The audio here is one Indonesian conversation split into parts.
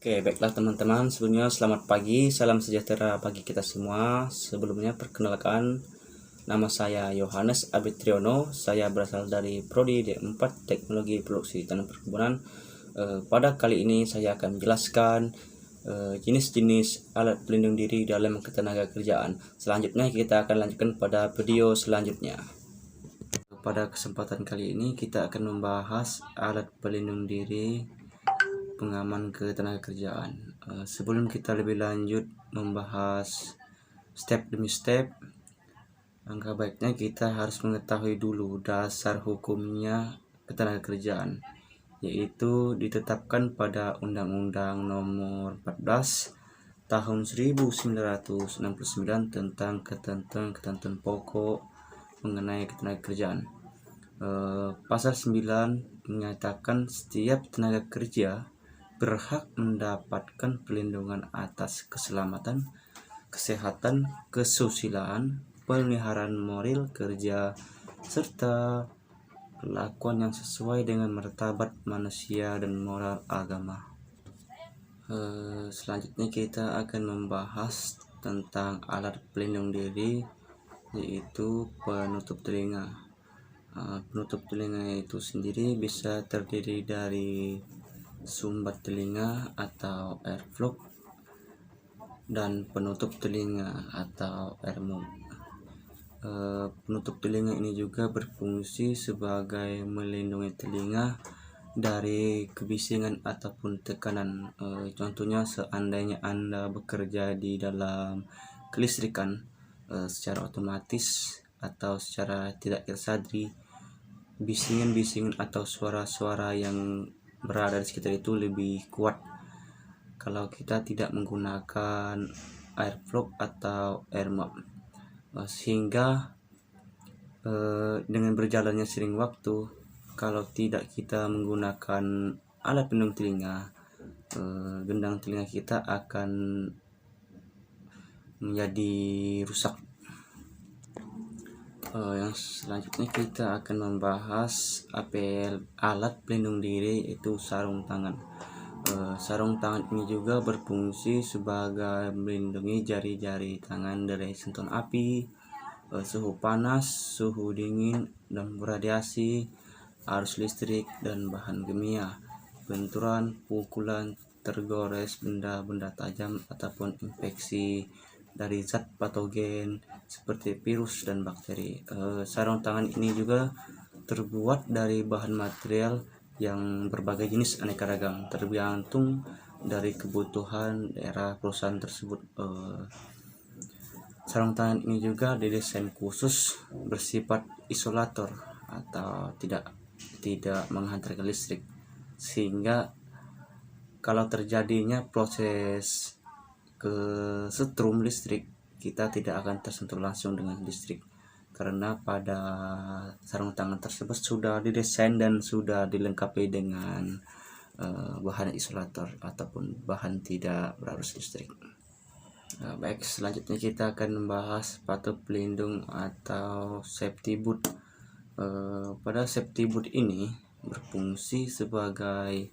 Oke, baiklah teman-teman, sebelumnya selamat pagi, salam sejahtera bagi kita semua. Sebelumnya perkenalkan, nama saya Yohanes Abitriono, saya berasal dari Prodi D4 Teknologi Produksi Tanam Perkebunan. Pada kali ini saya akan menjelaskan jenis-jenis alat pelindung diri dalam ketenaga kerjaan. Selanjutnya kita akan lanjutkan pada video selanjutnya. Pada kesempatan kali ini kita akan membahas alat pelindung diri pengaman ketenaga kerjaan. Sebelum kita lebih lanjut membahas step demi step, langkah baiknya kita harus mengetahui dulu dasar hukumnya ketenaga kerjaan, yaitu ditetapkan pada Undang-Undang Nomor 14 Tahun 1969 tentang ketentuan-ketentuan pokok mengenai ketenaga kerjaan. Pasal 9 menyatakan setiap tenaga kerja berhak mendapatkan perlindungan atas keselamatan, kesehatan, kesusilaan, pemeliharaan moral kerja, serta perlakuan yang sesuai dengan martabat manusia dan moral agama. Selanjutnya kita akan membahas tentang alat pelindung diri, yaitu penutup telinga. Penutup telinga itu sendiri bisa terdiri dari sumbat telinga atau earplug dan penutup telinga atau earmuff. Penutup telinga ini juga berfungsi sebagai melindungi telinga dari kebisingan ataupun tekanan. Contohnya seandainya Anda bekerja di dalam kelistrikan, secara otomatis atau secara tidak tersadari, bisingan-bisingan atau suara-suara yang berada di sekitar itu lebih kuat kalau kita tidak menggunakan earplug atau earmuff. Sehingga dengan berjalannya sering waktu, kalau tidak kita menggunakan alat pelindung telinga, gendang telinga kita akan menjadi rusak. Yang selanjutnya kita akan membahas alat pelindung diri, yaitu sarung tangan. Sarung tangan ini juga berfungsi sebagai melindungi jari-jari tangan dari sentuhan api, suhu panas, suhu dingin, dan radiasi, arus listrik, dan bahan kimia, benturan, pukulan, tergores benda-benda tajam, ataupun infeksi dari zat patogen seperti virus dan bakteri. Sarung tangan ini juga terbuat dari bahan material yang berbagai jenis aneka ragam, tergantung dari kebutuhan daerah perusahaan tersebut. Sarung tangan ini juga didesain khusus bersifat isolator atau tidak menghantarkan listrik, sehingga kalau terjadinya proses kesetrum listrik, kita tidak akan tersentuh langsung dengan listrik, karena pada sarung tangan tersebut sudah didesain dan sudah dilengkapi dengan bahan isolator ataupun bahan tidak berarus listrik. Baik, selanjutnya kita akan membahas sepatu pelindung atau safety boot. Pada safety boot ini berfungsi sebagai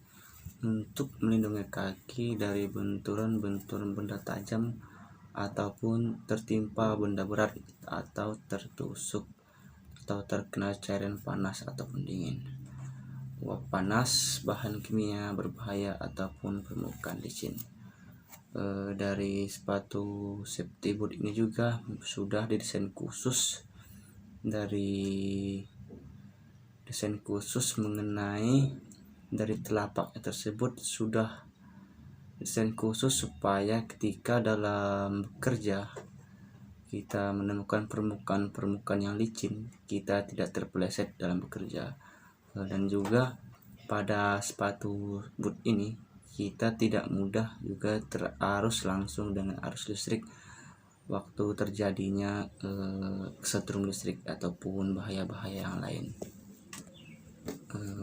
untuk melindungi kaki dari benturan-benturan benda tajam ataupun tertimpa benda berat atau tertusuk atau terkena cairan panas ataupun dingin, uap panas, bahan kimia berbahaya ataupun permukaan licin. Dari sepatu safety boot ini juga sudah didesain khusus mengenai dari telapaknya tersebut, sudah desain khusus supaya ketika dalam bekerja kita menemukan permukaan yang licin, kita tidak terpeleset dalam bekerja. Dan juga pada sepatu boot ini kita tidak mudah juga terarus langsung dengan arus listrik waktu terjadinya kesetrum listrik ataupun bahaya-bahaya yang lain.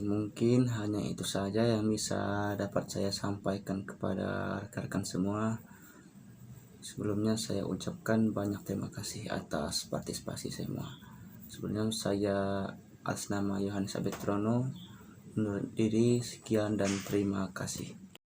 Mungkin hanya itu saja yang bisa dapat saya sampaikan kepada rekan-rekan semua. Sebelumnya saya ucapkan banyak terima kasih atas partisipasi semua. Sebelumnya saya atas nama Yohanes Abitrono undur diri, sekian dan terima kasih.